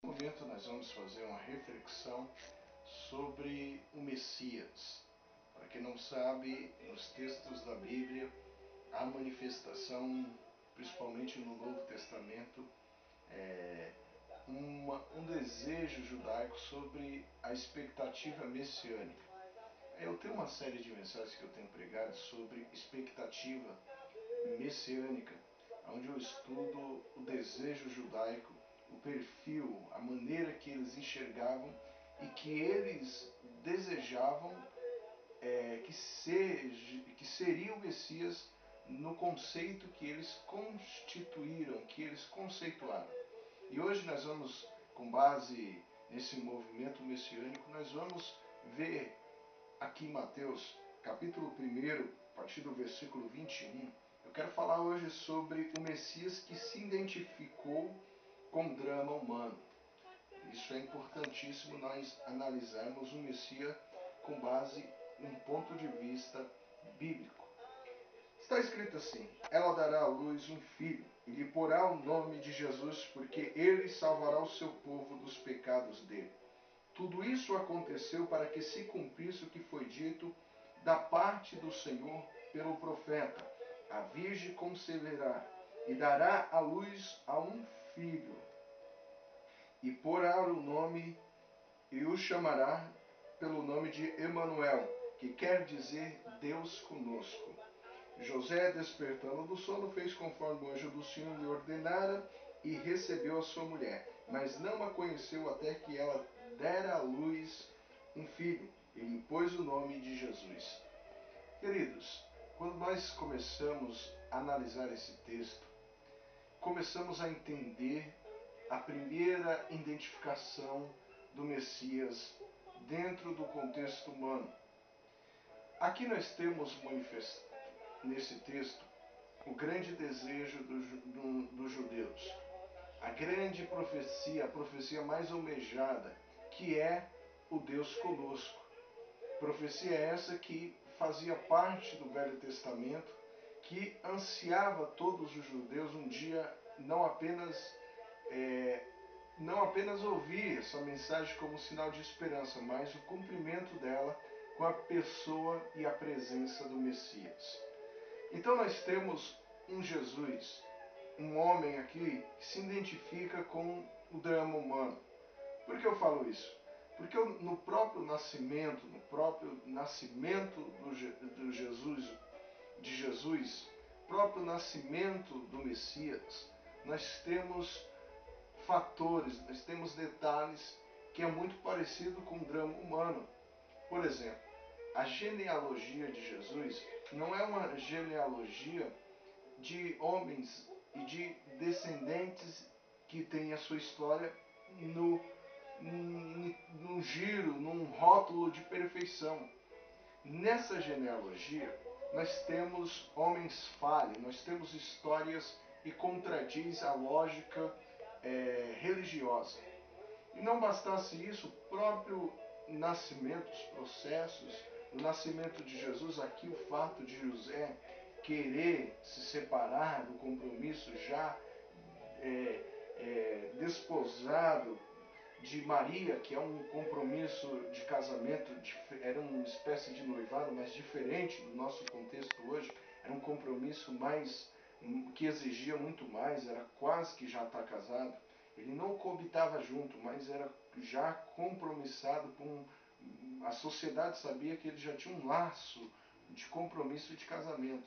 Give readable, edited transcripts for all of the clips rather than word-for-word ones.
No momento nós vamos fazer uma reflexão sobre o Messias. Para quem não sabe, nos textos da Bíblia, há manifestação, principalmente no Novo Testamento, um desejo judaico sobre a expectativa messiânica. Eu tenho uma série de mensagens que eu tenho pregado sobre expectativa messiânica, onde eu estudo o desejo judaico, o perfil, a maneira que eles enxergavam e que eles desejavam que seria o Messias no conceito que eles constituíram, que eles conceituaram. E hoje nós vamos, com base nesse movimento messiânico, nós vamos ver aqui em Mateus, capítulo 1, a partir do versículo 21, eu quero falar hoje sobre o Messias que se identificou com o drama humano. Isso é importantíssimo nós analisarmos o Messias com base em um ponto de vista bíblico. Está escrito assim: ela dará à luz um filho e lhe porá o nome de Jesus, porque ele salvará o seu povo dos pecados dele. Tudo isso aconteceu para que se cumprisse o que foi dito da parte do Senhor pelo profeta: a virgem conceberá e dará à luz a um filho, e porá o nome e o chamará pelo nome de Emanuel, que quer dizer Deus conosco. José, despertando do sono, fez conforme o anjo do Senhor lhe ordenara e recebeu a sua mulher, mas não a conheceu até que ela dera à luz um filho e lhe pôs o nome de Jesus. Queridos, quando nós começamos a analisar esse texto, começamos a entender a primeira identificação do Messias dentro do contexto humano. Aqui nós temos manifestado nesse texto o grande desejo dos judeus, a grande profecia, a profecia mais almejada, que é o Deus conosco. Profecia essa que fazia parte do Velho Testamento, que ansiava todos os judeus um dia não apenas ouvir essa mensagem como sinal de esperança, mas o cumprimento dela com a pessoa e a presença do Messias. Então nós temos um Jesus, um homem aqui que se identifica com o drama humano. Por que eu falo isso? Porque no próprio nascimento de Jesus, próprio nascimento do Messias, nós temos fatores, nós temos detalhes que é muito parecido com o drama humano. Por exemplo, a genealogia de Jesus não é uma genealogia de homens e de descendentes que têm a sua história num giro, num rótulo de perfeição. Nessa genealogia, nós temos homens falhos, nós temos histórias que contradiz a lógica religiosa. E não bastasse isso, o próprio nascimento, os processos, o nascimento de Jesus, aqui o fato de José querer se separar do compromisso já desposado de Maria, que é um compromisso de casamento, era uma espécie de noivado, mas diferente do nosso contexto hoje, era um compromisso que exigia muito mais, era quase que já estar casado. Ele não coabitava junto, mas era já compromissado com... A sociedade sabia que ele já tinha um laço de compromisso de casamento.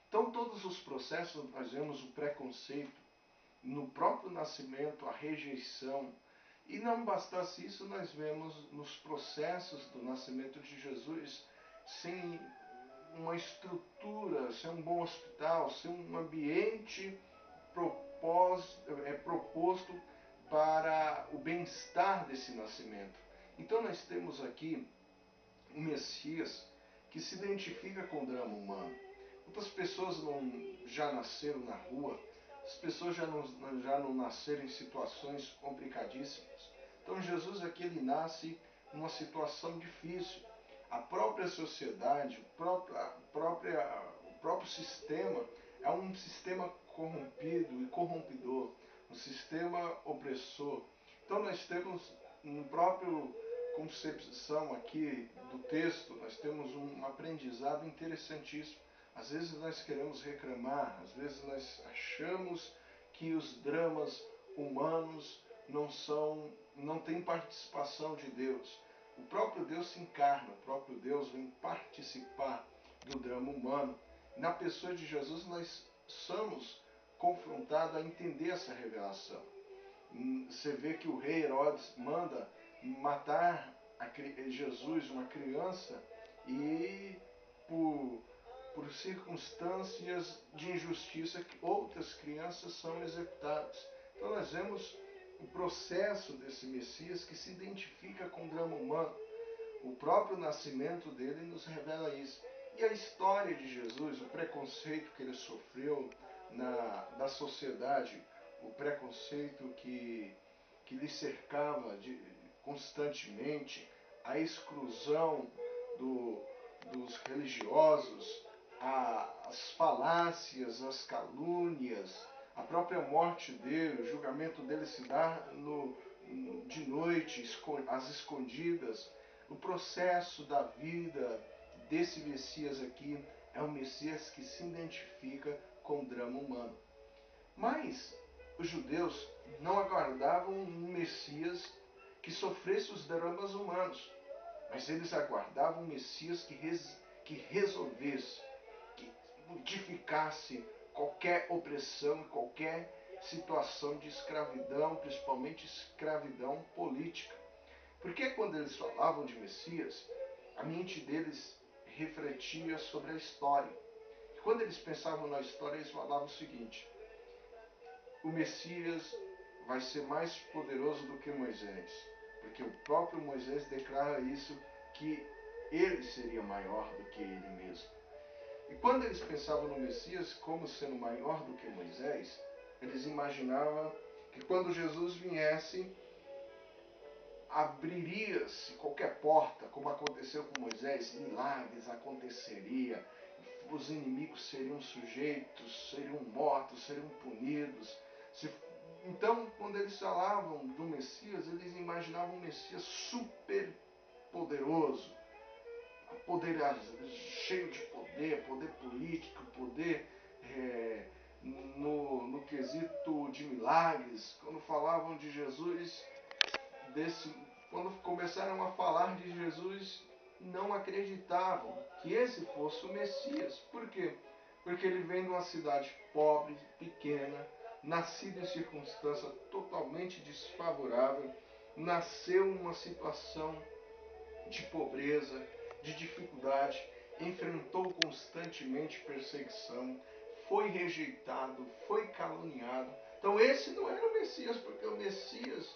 Então todos os processos, nós vemos o preconceito, no próprio nascimento, a rejeição. E não bastasse isso, nós vemos nos processos do nascimento de Jesus, sem uma estrutura, sem um bom hospital, sem um ambiente proposto para o bem-estar desse nascimento. Então nós temos aqui um Messias que se identifica com o drama humano. Muitas pessoas já nasceram na rua, as pessoas já não nasceram em situações complicadíssimas. Então Jesus aqui ele nasce numa situação difícil. A própria sociedade, o próprio sistema é um sistema corrompido e corrompedor, um sistema opressor. Então nós temos no próprio concepção aqui do texto, nós temos um aprendizado interessantíssimo. Às vezes nós queremos reclamar, às vezes nós achamos que os dramas humanos não têm participação de Deus. O próprio Deus se encarna, o próprio Deus vem participar do drama humano. Na pessoa de Jesus nós somos confrontados a entender essa revelação. Você vê que o rei Herodes manda matar Jesus, uma criança, e por circunstâncias de injustiça, outras crianças são executadas. Então nós vemos o processo desse Messias que se identifica com o drama humano. O próprio nascimento dele nos revela isso. E a história de Jesus, o preconceito que ele sofreu da sociedade, o preconceito que lhe cercava constantemente, a exclusão dos religiosos, as falácias, as calúnias, a própria morte dele, o julgamento dele se dá de noite, às escondidas. O processo da vida desse Messias aqui é um Messias que se identifica com o drama humano. Mas os judeus não aguardavam um Messias que sofresse os dramas humanos, mas eles aguardavam um Messias que resolvesse, que modificasse qualquer opressão, qualquer situação de escravidão, principalmente escravidão política. Porque quando eles falavam de Messias, a mente deles refletia sobre a história. E quando eles pensavam na história, eles falavam o seguinte: o Messias vai ser mais poderoso do que Moisés, porque o próprio Moisés declara isso, que ele seria maior do que ele mesmo. E quando eles pensavam no Messias como sendo maior do que Moisés, eles imaginavam que quando Jesus viesse, abriria-se qualquer porta, como aconteceu com Moisés, milagres aconteceria, os inimigos seriam sujeitos, seriam mortos, seriam punidos. Então, quando eles falavam do Messias, eles imaginavam um Messias super poderoso, cheio de poder político, poder no quesito de milagres. Quando falavam de Jesus, quando começaram a falar de Jesus, não acreditavam que esse fosse o Messias. Por quê? Porque ele vem de uma cidade pobre, pequena, nascido em circunstância totalmente desfavorável, nasceu em uma situação de pobreza, de dificuldade, enfrentou constantemente perseguição, foi rejeitado, foi caluniado. Então esse não era o Messias, porque o Messias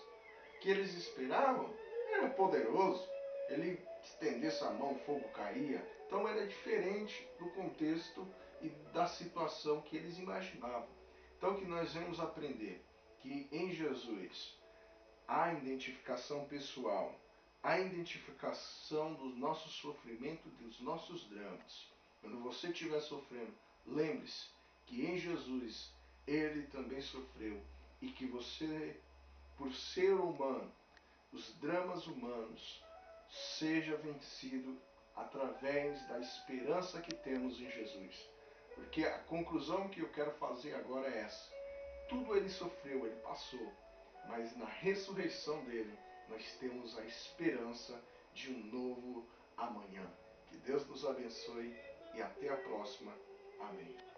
que eles esperavam era poderoso. Ele estendesse a mão, o fogo caía. Então era diferente do contexto e da situação que eles imaginavam. Então que nós vamos aprender que em Jesus há identificação pessoal, há identificação do nosso sofrimento, dos nossos dramas. Quando você estiver sofrendo, lembre-se que em Jesus ele também sofreu, e que você, por ser humano, os dramas humanos, seja vencido através da esperança que temos em Jesus. Porque a conclusão que eu quero fazer agora é essa: tudo ele sofreu, ele passou, mas na ressurreição dele nós temos a esperança de um novo amanhã. Que Deus nos abençoe e até a próxima. Amém.